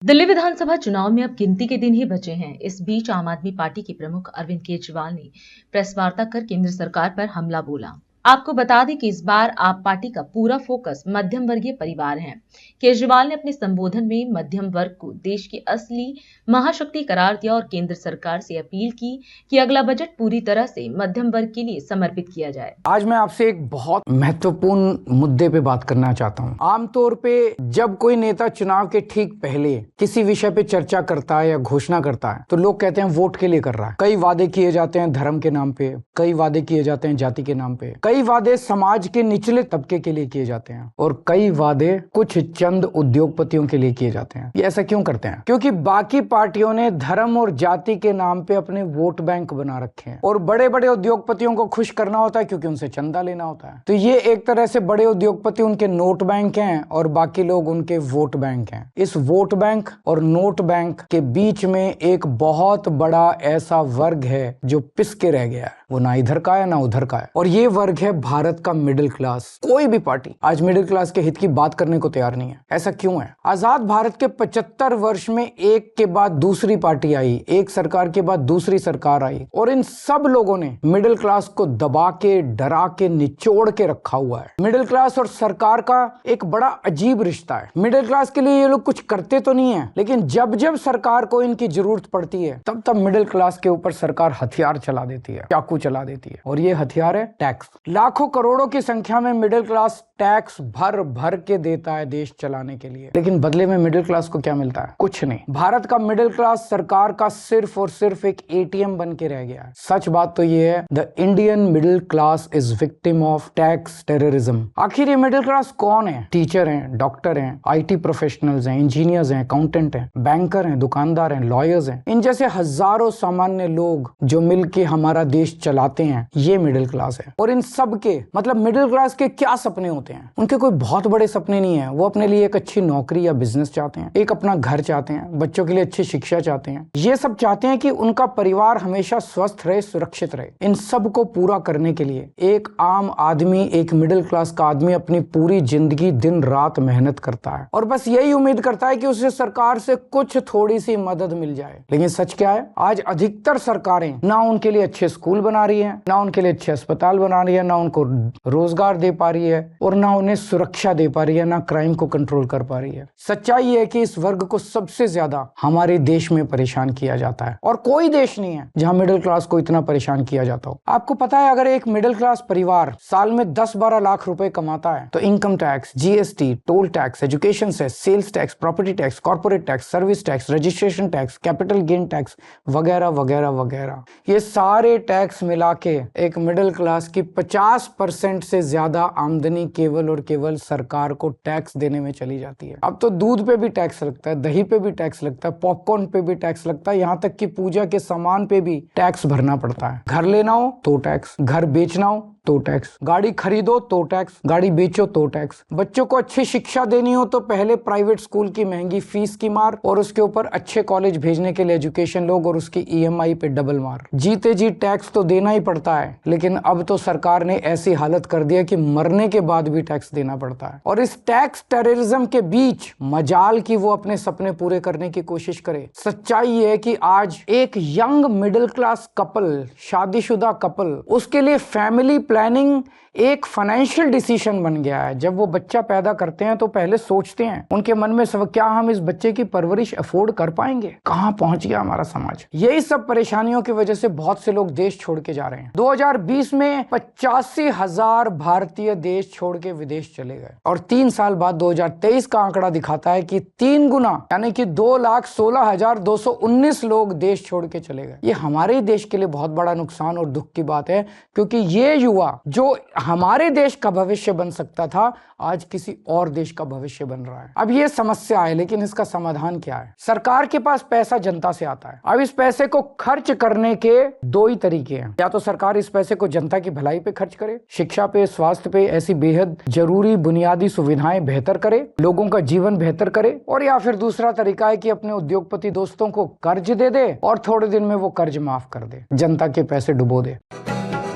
दिल्ली विधानसभा चुनाव में अब गिनती के दिन ही बचे हैं। इस बीच आम आदमी पार्टी के प्रमुख अरविंद केजरीवाल ने प्रेस वार्ता कर केंद्र सरकार पर हमला बोला। आपको बता दें कि इस बार आप पार्टी का पूरा फोकस मध्यम वर्गीय परिवार है। केजरीवाल ने अपने संबोधन में मध्यम वर्ग को देश की असली महाशक्ति करार दिया और केंद्र सरकार से अपील की कि अगला बजट पूरी तरह से मध्यम वर्ग के लिए समर्पित किया जाए। आज मैं आपसे एक बहुत महत्वपूर्ण मुद्दे पे बात करना चाहता हूँ। आमतौर पे जब कोई नेता चुनाव के ठीक पहले किसी विषय पे चर्चा करता है या घोषणा करता है तो लोग कहते हैं वोट के लिए कर रहा है। कई वादे किए जाते हैं धर्म के नाम पे, कई वादे किए जाते हैं जाति के नाम पे, कई वादे समाज के निचले तबके के लिए किए जाते हैं और कई वादे कुछ चंद उद्योगपतियों के लिए किए जाते हैं। ये ऐसा क्यों करते हैं? क्योंकि बाकी पार्टियों ने धर्म और जाति के नाम पे अपने वोट बैंक बना रखे हैं और बड़े बड़े उद्योगपतियों को खुश करना होता है क्योंकि उनसे चंदा लेना होता है। तो ये एक तरह से बड़े उद्योगपति उनके नोट बैंक हैं और बाकी लोग उनके वोट बैंक हैं। इस वोट बैंक और नोट बैंक के बीच में एक बहुत बड़ा ऐसा वर्ग है जो पिस के रह गया है। वो ना इधर का है ना उधर का है और ये वर्ग है भारत का मिडिल क्लास। कोई भी पार्टी आज मिडिल क्लास के हित की बात करने को तैयार नहीं है। ऐसा क्यों है? आजाद भारत के 75 वर्ष में एक के बाद दूसरी पार्टी आई, एक सरकार के बाद दूसरी सरकार आई और इन सब लोगों ने मिडिल क्लास को दबा के, डरा के, निचोड़ के रखा हुआ है। मिडिल क्लास और सरकार का एक बड़ा अजीब रिश्ता है। मिडिल क्लास के लिए ये लोग कुछ करते तो नहीं है, लेकिन जब जब सरकार को इनकी जरूरत पड़ती है तब तब मिडिल क्लास के ऊपर सरकार हथियार चला देती है, चाकू चला देती है और ये हथियार है टैक्स। लाखों करोड़ों की संख्या में मिडिल क्लास टैक्स भर भर के देता है देश चलाने के लिए, लेकिन बदले में मिडिल क्लास को क्या मिलता है? कुछ नहीं। भारत का मिडिल क्लास सरकार का सिर्फ और सिर्फ एक एटीएम बन के रह गया है। सच बात तो ये है, the Indian middle class is victim of tax terrorism. आखिर ये मिडिल क्लास कौन है? टीचर हैं, डॉक्टर हैं, आईटी प्रोफेशनल्स हैं, इंजीनियर्स हैं, अकाउंटेंट हैं, बैंकर हैं, दुकानदार हैं, लॉयर्स हैं। इन जैसे हजारों सामान्य लोग जो मिलके हमारा देश चलाते हैं, ये मिडिल क्लास है। और इन सब के मतलब मिडिल क्लास के क्या सपने होते हैं? उनके कोई बहुत बड़े सपने नहीं है। वो अपने लिए एक अच्छी नौकरी या बिजनेस चाहते हैं, एक अपना घर चाहते हैं, बच्चों के लिए अच्छी शिक्षा चाहते हैं। ये सब चाहते हैं कि उनका परिवार हमेशा स्वस्थ रहे, सुरक्षित रहे। इन सब को पूरा करने के लिए एक आम आदमी, एक मिडिल क्लास का आदमी अपनी पूरी जिंदगी दिन रात मेहनत करता है और बस यही उम्मीद करता है कि उसे सरकार से कुछ थोड़ी सी मदद मिल जाए। लेकिन सच क्या है? आज अधिकतर सरकारें ना उनके लिए अच्छे स्कूल बना रही है, ना उनके लिए अच्छे अस्पताल बना रही है, ना उनको रोजगार दे पा रही है और ना उन्हें सुरक्षा दे पा रही है, ना क्राइम को कंट्रोल कर पा रही है। सच्चाई है कि इस वर्ग को सबसे ज्यादा हमारे देश में परेशान किया जाता है और कोई देश नहीं है जहां मिडिल क्लास को इतना परेशान किया जाता हो। आपको पता है, अगर एक मिडिल क्लास परिवार साल में 10-12 लाख रुपए कमाता है तो income tax, GST, toll tax, education cess, sales tax, property tax, corporate tax, service tax, registration tax, capital gain tax वगैरह वगैरह वगैरह, ये सारे टैक्स मिला के एक मिडिल क्लास की 50% से ज्यादा आमदनी केवल और केवल सरकार को टैक्स देने में चली जाती है। अब तो दूध पे भी टैक्स लगता है, दही पे भी टैक्स लगता है, पॉपकॉर्न पे भी टैक्स लगता है, यहाँ तक कि पूजा के सामान पे भी टैक्स भरना पड़ता है। घर लेना हो तो टैक्स, घर बेचना हो तो टैक्स, गाड़ी खरीदो तो टैक्स, गाड़ी बेचो तो टैक्स, बच्चों को अच्छी शिक्षा देनी हो तो पहले प्राइवेट स्कूल की महंगी फीस की मार और उसके ऊपर अच्छे कॉलेज भेजने के लिए एजुकेशन लोग और उसकी ईएमआई पे डबल मार। जीते जी टैक्स तो देना ही पड़ता है, लेकिन अब तो सरकार ने ऐसी हालत कर दिया कि मरने के बाद भी टैक्स देना पड़ता है। और इस टैक्स टेररिज्म के बीच मजाल की वो अपने सपने पूरे करने की कोशिश करे। सच्चाई ये है कि आज एक यंग मिडिल क्लास कपल, शादीशुदा कपल, उसके लिए फैमिली प्लानिंग एक फाइनेंशियल डिसीजन बन गया है। जब वो बच्चा पैदा करते हैं तो पहले सोचते हैं उनके मन में सब, क्या हम इस बच्चे की परवरिश अफोर्ड कर पाएंगे? कहां पहुंच गया हमारा समाज? यही सब परेशानियों की वजह से बहुत से लोग देश छोड़ के जा रहे हैं। 2020 में 85,000 भारतीय देश छोड़ के विदेश चले गए और 3 साल बाद 2023 का आंकड़ा दिखाता है कि 3 गुना यानी कि 2,16,219 लोग देश छोड़ के चले गए। ये हमारे देश के लिए बहुत बड़ा नुकसान और दुख की बात है, क्योंकि ये युवा जो हमारे देश का भविष्य बन सकता था आज किसी और देश का भविष्य बन रहा है। अब ये समस्या है, लेकिन इसका समाधान क्या है? सरकार के पास पैसा जनता से आता है। अब इस पैसे को खर्च करने के 2 ही तरीके हैं। या तो सरकार इस पैसे को जनता की भलाई पे खर्च करे, शिक्षा पे, स्वास्थ्य पे, ऐसी बेहद जरूरी बुनियादी सुविधाएं बेहतर करे, लोगों का जीवन बेहतर करे, और या फिर दूसरा तरीका है कि अपने उद्योगपति दोस्तों को कर्ज दे दे और थोड़े दिन में वो कर्ज माफ कर दे, जनता के पैसे डुबो दे।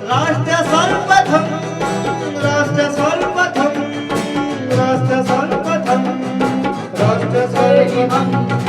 राष्ट्र सर्वप्रथम